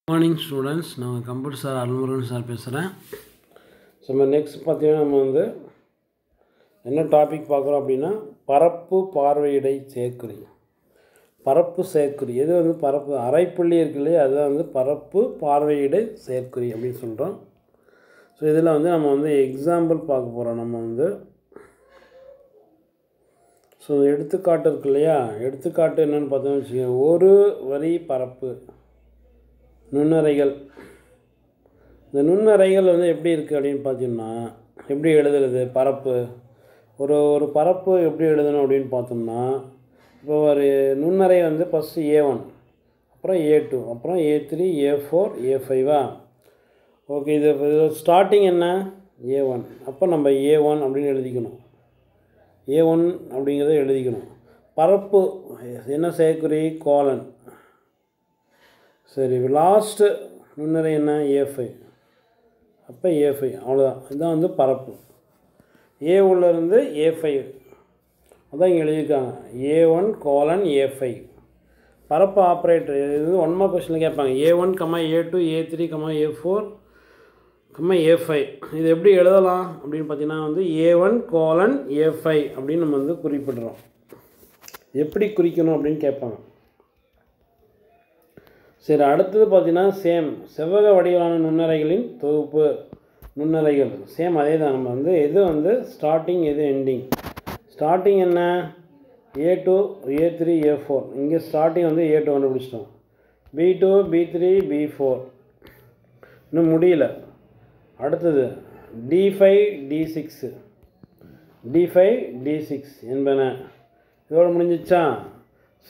Morning students, நான் computer sir Arulmurugan sir பேசுகிறேன். So நம்ம நெக்ஸ்ட் பார்த்தீங்கன்னா நம்ம என்ன டாபிக் பார்க்குறோம் அப்படின்னா பரப்பு பார்வையிடை சேர்க்குறி. பரப்பு சேர்க்குறி எது பரப்பு அரைப்புள்ளி இருக்கு இல்லையா, அதுதான் பரப்பு பார்வையிடை சேர்க்குறி அப்படின்னு சொல்கிறோம். ஸோ இதில் நம்ம எக்ஸாம்பிள் பார்க்க போகிறோம். நம்ம ஸோ எடுத்துக்காட்டு இருக்கு இல்லையா, எடுத்துக்காட்டு என்னென்னு பார்த்தோம்னு வச்சுக்கோங்க. ஒரு வரி பரப்பு நுண்ணறைகள். இந்த நுண்ணறைகள் எப்படி இருக்குது அப்படின்னு பார்த்தீங்கன்னா, எப்படி எழுதுறது பரப்பு, ஒரு பரப்பு எப்படி எழுதணும் அப்படின்னு பார்த்தோம்னா, இப்போ ஒரு நுண்ணறை ஃபஸ்ட்டு A1, அப்புறம் A2, அப்புறம் A3, A4, A5. ஓகே, இது ஸ்டார்டிங் என்ன A1, அப்போ நம்ம A1 அப்படின்னு எழுதிக்கணும். A1 அப்படிங்கிறத எழுதிக்கணும். பரப்பு என்ன சேர்க்குறி கோலன். சரி, லாஸ்ட்டு நுண்ணறை என்ன A5, அப்போ A5 அவ்வளோதான். இதுதான் பரப்பு. A உள்ளேருந்து A5 அதான் இங்கே எழுதியிருக்காங்க. A1 கோலன் A5 பரப்பு ஆப்ரேட்டர். இது 1 மார்க் கொஸ்டினில் கேட்பாங்க. A1, A2, A3, A4, A5 இது எப்படி எழுதலாம் அப்படின்னு பார்த்தீங்கன்னா A1 கோலன் A5 அப்படின்னு நம்ம குறிப்பிடுறோம். எப்படி குறிக்கணும் அப்படின்னு கேட்பாங்க. சரி, அடுத்தது பார்த்தீங்கன்னா செவ்வக வடிவிலான நுண்ணறைகளின் தொகுப்பு. நுண்ணறைகள் அதே தான். நம்ம எது ஸ்டார்டிங், எது எண்டிங். ஸ்டார்டிங் என்ன A2, A3, A4. இங்கே ஸ்டார்டிங் A2 கண்டுபிடிச்சிட்டோம். B2, B3, B4 இன்னும் முடியல. அடுத்தது D5, D6, D5, D6 என்பன. இதோடு முடிஞ்சிச்சா?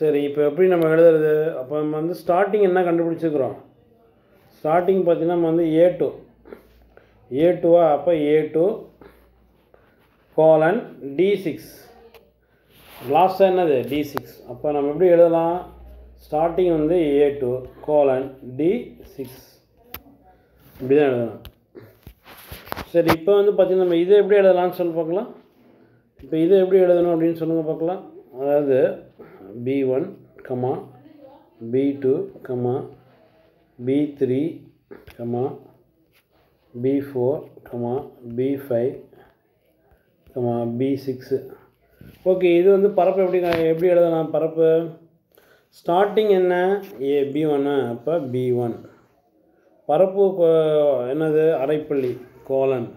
சரி, இப்போ எப்படி நம்ம எழுதுறது? அப்போ நம்ம ஸ்டார்டிங் என்ன கண்டுபிடிச்சிக்கிறோம். ஸ்டார்டிங் பார்த்தீங்கன்னா நம்ம A2 அப்போ A2 கோலன் D6, லாஸ்ட்டாக என்னது D6. அப்போ நம்ம எப்படி எழுதலாம்? ஸ்டார்டிங் A2 கோலன் D6 இப்படி தான் எழுதலாம். சரி, இப்போ பார்த்தீங்கன்னா நம்ம இதை எப்படி எழுதலாம்னு சொல்லி பார்க்கலாம். இப்போ இதை எப்படி எழுதணும் அப்படின்னு சொல்லுங்கள் பார்க்கலாம். அதாவது B1, B2, B3, B4, B5, B6. Okay, இது பரப்பு எப்படி எழுதலாம்? பரப்பு ஸ்டார்டிங் என்ன B1, அப்போ B1. பரப்பு என்னது அரைப்புள்ளி கோலன்.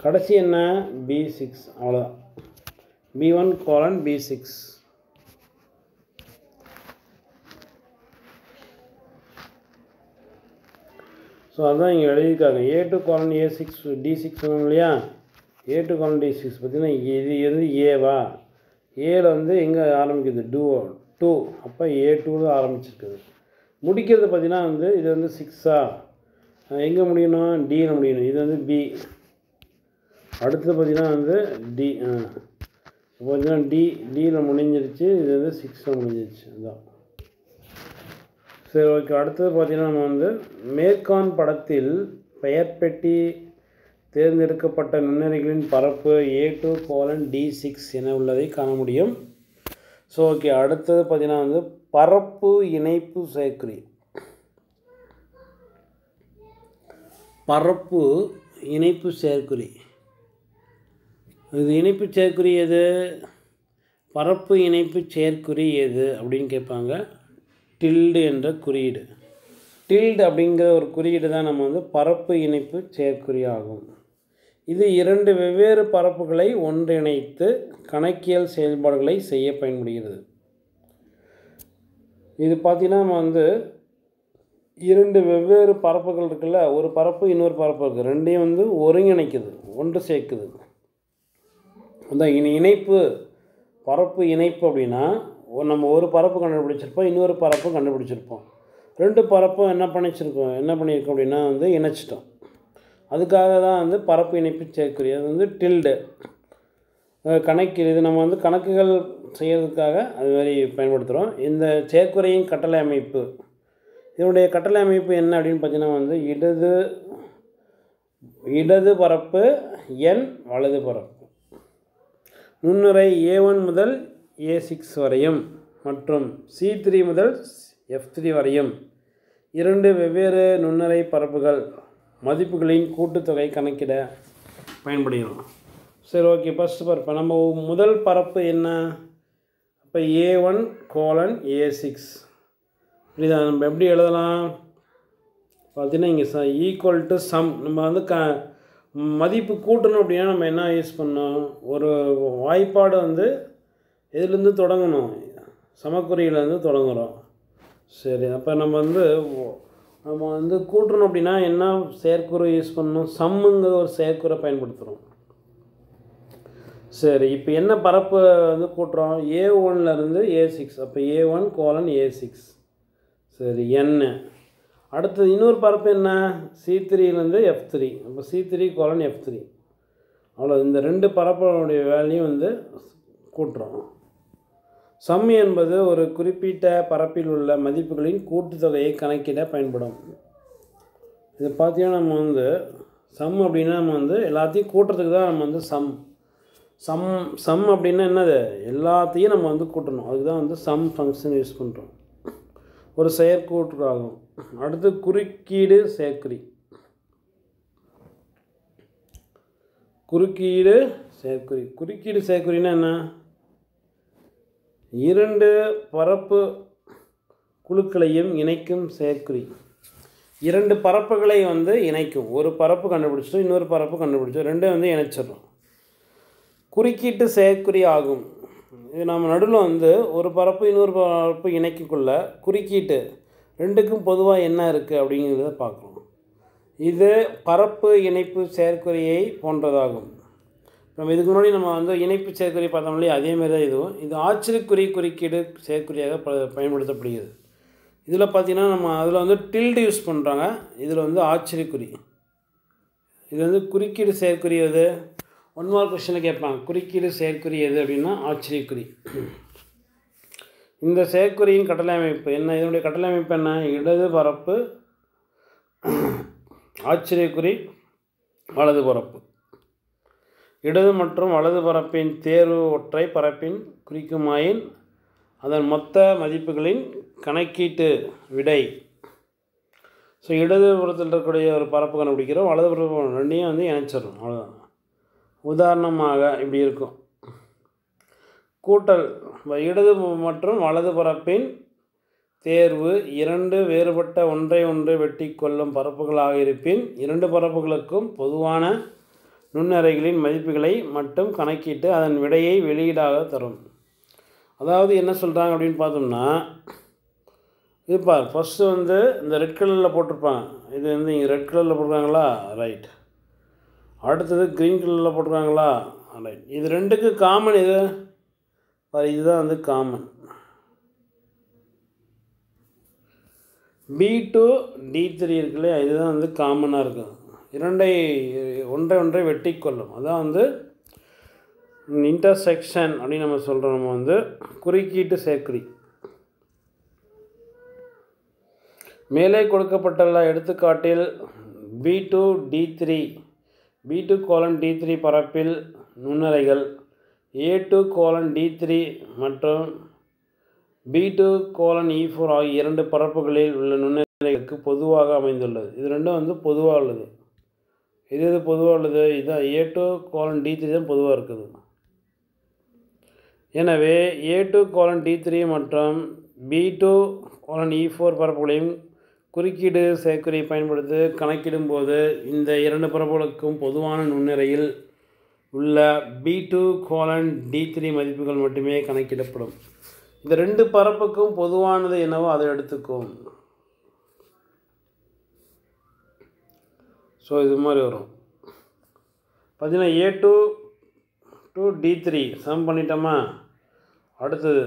கடைசி என்ன B6 அவ்வளோதான். B1 colon B6. ஸோ அதுதான் இங்கே எழுதியிருக்காங்க. A2 கோலன் A6 D6 சொன்னோம் இல்லையா. A2 கோலன் D6 பார்த்தீங்கன்னா இது ஏவா. ஏல எங்கே ஆரம்பிக்குது 2, அப்போ A2 ஆரம்பிச்சிருக்குது. முடிக்கிறது பார்த்தீங்கன்னா இது 6 எங்கே முடியணும்? Dயில் முடியணும். இது B. அடுத்தது பார்த்தீங்கன்னா D. பார்த்தீங்கன்னா Dயில் முடிஞ்சிருச்சு. இது 6 முடிஞ்சிருச்சு. அதுதான். சரி, ஓகே. அடுத்தது பார்த்தீங்கன்னா நம்ம மேற்காண் படத்தில் பெயர் பெட்டி தேர்ந்தெடுக்கப்பட்ட நுண்ணறைகளின் பரப்பு A2 கோலன் D6 என உள்ளதை காண முடியும். ஸோ ஓகே, அடுத்தது பார்த்தீங்கன்னா பரப்பு இணைப்பு சேர்க்குறி. பரப்பு இணைப்பு சேர்க்குறி. இது இணைப்பு சேர்க்குறி எது? பரப்பு இணைப்பு சேர்க்குறி எது அப்படின்னு கேட்பாங்க. டில்டு என்ற குறியீடு. டில்டு அப்படிங்கிற ஒரு குறியீடு தான் நம்ம பரப்பு இணைப்பு சேர்க்குறி ஆகும். இது 2 வெவ்வேறு பரப்புகளை ஒன்றிணைத்து கணக்கியல் செயல்பாடுகளை செய்ய பயன்படுகிறது. இது பார்த்திங்கன்னா நம்ம 2 வெவ்வேறு பரப்புகள் இருக்குல்ல, ஒரு பரப்பு இன்னொரு பரப்பு இருக்குது. ரெண்டையும் ஒருங்கிணைக்குது, ஒன்று சேர்க்குது. அந்த இணைப்பு பரப்பு இணைப்பு அப்படின்னா நம்ம ஒரு பரப்பு கண்டுபிடிச்சிருப்போம், இன்னொரு பரப்பு கண்டுபிடிச்சிருப்போம். 2 பரப்பும் என்ன பண்ணியிருக்கோம் அப்படின்னா இணைச்சிட்டோம். அதுக்காக தான் பரப்பு இணைப்பு சேர்க்குறி. அது டில்டு கணக்கு. இது நம்ம கணக்குகள் செய்கிறதுக்காக அது மாதிரி பயன்படுத்துகிறோம். இந்த சேர்க்குறியின் கட்டளை அமைப்பு. இதனுடைய கட்டளை அமைப்பு என்ன அப்படின்னு பார்த்தீங்கன்னா இடது பரப்பு n, வலது பரப்பு. நுண்ணுறை A1 முதல் A6 வரையும் மற்றும் C3 முதல் F3 வரையும் இரண்டு வெவ்வேறு நுண்ணறை பரப்புகள் மதிப்புகளின் கூட்டுத்தொகை கணக்கிட பயன்படுகிறோம். சரி, ஓகே. ஃபஸ்ட்டு பரப்பு நம்ம முதல் பரப்பு என்ன? இப்போ A1:A6 இப்படிதான் நம்ம எப்படி எழுதலாம் பார்த்தீங்கன்னா, இங்கே ஈக்குவல் டு சம். நம்ம வந்து மதிப்பு கூட்டணும் அப்படின்னா நம்ம என்ன யூஸ் பண்ணோம்? ஒரு வாய்ப்பாடு வந்து எதுலேருந்து தொடங்கணும்? சமக்குறியிலேருந்து தொடங்குகிறோம். சரி, அப்போ நம்ம வந்து கூட்டணும் அப்படின்னா என்ன செயற்குறை யூஸ் பண்ணணும்? சம்முங்கிற ஒரு செயற்குறை பயன்படுத்துகிறோம். சரி, இப்போ என்ன பரப்பு வந்து கூட்டுறோம்? A1லேருந்து A6. அப்போ A1:A6. சரி, என்ன அடுத்தது இன்னொரு பரப்பு என்ன? C3லேருந்து F3. அப்போ C3:F3. அவ்வளோ. இந்த ரெண்டு பரப்புடைய வேல்யூ வந்து கூட்டுறோம். சம் என்பது ஒரு குறிப்பிட்ட பரப்பில் உள்ள மதிப்புகளின் கூட்டுத்தொகையை கணக்கிட பயன்படும். இது பார்த்தீங்கன்னா நம்ம வந்து சம் அப்படின்னா நம்ம வந்து எல்லாத்தையும் கூட்டுறதுக்கு தான் நம்ம வந்து சம் அப்படின்னா என்னது? எல்லாத்தையும் நம்ம வந்து கூட்டணும். அதுக்கு தான் வந்து சம் ஃபங்க்ஷன் யூஸ் பண்ணுறோம். ஒரு செயற்கூற்று ஆகும். அடுத்து குறுக்கீடு செயற்குறி. குறுக்கீடு செயற்குறின்னா என்ன? இரண்டு பரப்பு குழுக்களையும் இணைக்கும் செயற்குறி. இரண்டு பரப்புகளை வந்து இணைக்கும். ஒரு பரப்பு கண்டுபிடிச்சோம், இன்னொரு பரப்பு கண்டுபிடிச்சோம், ரெண்டும் வந்து இணைச்சிடறோம். குறுக்கீட்டு செயற்குறி ஆகும். இது நம்ம நடுவில் வந்து ஒரு பரப்பு இன்னொரு பரப்பு இணைக்கக்குள்ள குறுக்கீட்டு ரெண்டுக்கும் பொதுவாக என்ன இருக்குது அப்படிங்கிறத பார்க்குறோம். இது பரப்பு இணைப்பு செயற்குறியை போன்றதாகும். நம்ம இதுக்கு முன்னாடி நம்ம வந்து இணைப்பு செயற்குறி பார்த்தோம்லையே, அதேமாரி தான் இதுவும். இது ஆச்சரியக்குறி குறுக்கீடு செயற்குறியாக பயன்படுத்தப்படுகிறது. இதில் பார்த்திங்கன்னா நம்ம அதில் வந்து டில்டு யூஸ் பண்ணுறாங்க, இதில் வந்து ஆச்சரியக்குறி. இது வந்து குறுக்கீடு செயற்குறி எது? 1 மார்க் கொஸ்டினில் கேட்பாங்க. குறுக்கீடு செயற்குறி எது அப்படின்னா ஆச்சரியக்குறி. இந்த செயற்குறியின் கட்டளை அமைப்பு என்ன? இதனுடைய கட்டளை அமைப்பு என்ன? இடது பரப்பு ஆச்சரியக்குறி வலது பரப்பு. இடது மற்றும் வலது பரப்பின் தேர்வு ஒற்றை பரப்பின் குறிக்குமாயின் அதன் மொத்த மதிப்புகளின் கணக்கீட்டு விடை. ஸோ இடது புறத்தில் இருக்கக்கூடிய ஒரு பரப்பு கண்டுபிடிக்கிறோம், வலது பரப்பு ரெண்டையும் வந்து இணைச்சிடறோம். அவ்வளோதான். உதாரணமாக இப்படி இருக்கும். கூட்டல் இடது மற்றும் வலது பரப்பின் தேர்வு இரண்டு வேறுபட்ட ஒன்றை ஒன்று வெட்டி கொள்ளும் பரப்புகளாக இருப்பின் இரண்டு பரப்புகளுக்கும் பொதுவான நுண்ணறைகளின் மதிப்புகளை மட்டும் கணக்கிட்டு அதன் விடையை வெளியீடாக தரும். அதாவது என்ன சொல்கிறாங்க அப்படின்னு பார்த்தோம்னா, இது பார், ஃபஸ்ட்டு வந்து இந்த ரெட் கலரில் போட்டிருப்பாங்க. இது வந்து இங்கே ரெட் கலரில் போட்டிருக்காங்களா? ரைட். அடுத்தது க்ரீன் கலரில் போட்டிருக்காங்களா? ரைட். இது ரெண்டுக்கு காமன் இது இதுதான் வந்து காமன். B2 D3 இருக்கு இல்லையா, இதுதான் வந்து காமனாக இருக்கும். ஒன்றை ஒன்றை வெட்டி கொள்ளும். அதான் வந்து இன்டர்செக்ஷன் அப்படின்னு நம்ம சொல்கிறோம். நம்ம வந்து குறுக்கீட்டு செயற்குறி. மேலே கொடுக்கப்பட்டுள்ள எடுத்துக்காட்டில் B2:D3 பரப்பில் நுண்ணறைகள் A2:D3 மற்றும் B2:E4 ஆகிய இரண்டு பரப்புகளில் உள்ள நுண்ணறைகளுக்கு பொதுவாக அமைந்துள்ளது. இது ரெண்டும் வந்து பொதுவாக உள்ளது. இது பொதுவாக உள்ளது. இதுதான் A2:D3 தான் பொதுவாக இருக்குது. எனவே A2:D3 மற்றும் B2:E4 பரப்புகளையும் குறுக்கீடு செயற்குறியை பயன்படுத்தி கணக்கிடும்போது இந்த இரண்டு பரப்புகளுக்கும் பொதுவான நுண்ணறையில் உள்ள B2:D3 மதிப்புகள் மட்டுமே கணக்கிடப்படும். இந்த ரெண்டு பரப்புக்கும் பொதுவானது என்னவோ அதை எடுத்துக்கும். ஸோ இது மாதிரி வரும். பார்த்தீங்கன்னா A2:D3 சம் பண்ணிட்டோமா? அடுத்தது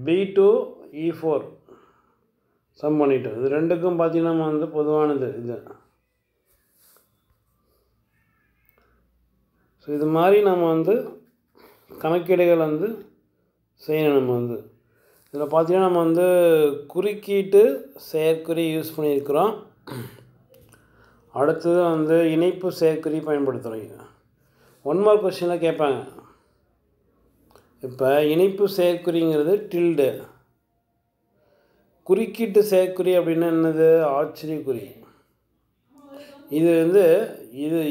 B2:E4 சம் பண்ணிட்டோம். இது ரெண்டுக்கும் பார்த்தீங்கன்னா நம்ம வந்து பொதுவானது இது. ஸோ இது மாதிரி நம்ம வந்து கணக்கீடுகள் வந்து செய்யணும். நம்ம வந்து இதில் பார்த்தீங்கன்னா நம்ம வந்து குறுக்கீட்டு செயற்குறி யூஸ் பண்ணியிருக்கிறோம். அடுத்தது வந்து இணைப்பு செயற்குறி பயன்படுத்துகிறோம். 1 மார்க் கொஸ்டினில் கேட்பாங்க. இப்போ இணைப்பு செயற்குறிங்கிறது டில்டு, குறுக்கீட்டு செயற்குறி அப்படின்னா என்னது? ஆச்சரியக்குறி. இது வந்து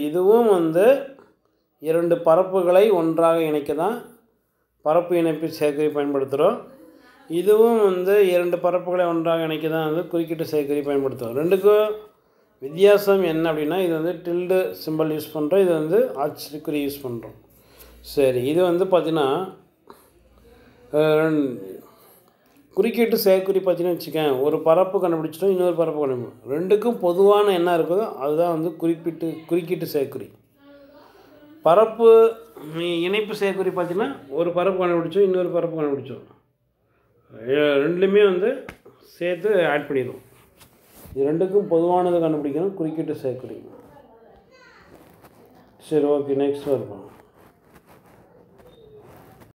இதுவும் வந்து 2 பரப்புகளை ஒன்றாக இணைக்க தான் பரப்பு இணைப்பு செயற்குறி பயன்படுத்துகிறோம். இதுவும் வந்து 2 பரப்புகளை ஒன்றாக இணைக்க தான் வந்து குறுக்கீட்டு செயற்குறி பயன்படுத்துகிறோம். ரெண்டுக்கும் வித்தியாசம் என்ன அப்படின்னா, இது வந்து டில்டு சிம்பிள் யூஸ் பண்ணுறோம், இது வந்து ஆச்சரியக்குறி யூஸ் பண்ணுறோம். சரி, இது வந்து பார்த்திங்கன்னா குறுக்கீட்டு செயற்குறி பார்த்தீங்கன்னு வச்சுக்கேன், ஒரு பரப்பு கண்டுபிடிச்சிட்டோம், இன்னொரு பரப்பு கண்டுபிடிச்சோம். ரெண்டுக்கும் பொதுவான என்ன இருக்குதோ அதுதான் வந்து குறுக்கீட்டு செயற்குறி. பரப்பு இணைப்பு செயற்குறி பார்த்தீங்கன்னா, ஒரு பரப்பு கண்டுபிடிச்சோம், இன்னொரு பரப்பு கண்டுபிடிச்சோம், ரெண்டுலேயுமே வந்து சேர்த்து ஆட் பண்ணிடுவோம். இது ரெண்டுக்கும் பொதுவானதை கண்டுபிடிக்கணும், குறுக்கீட்டு செயற்குறி. சரி, ஓகே, நெக்ஸ்ட் வருவோம்.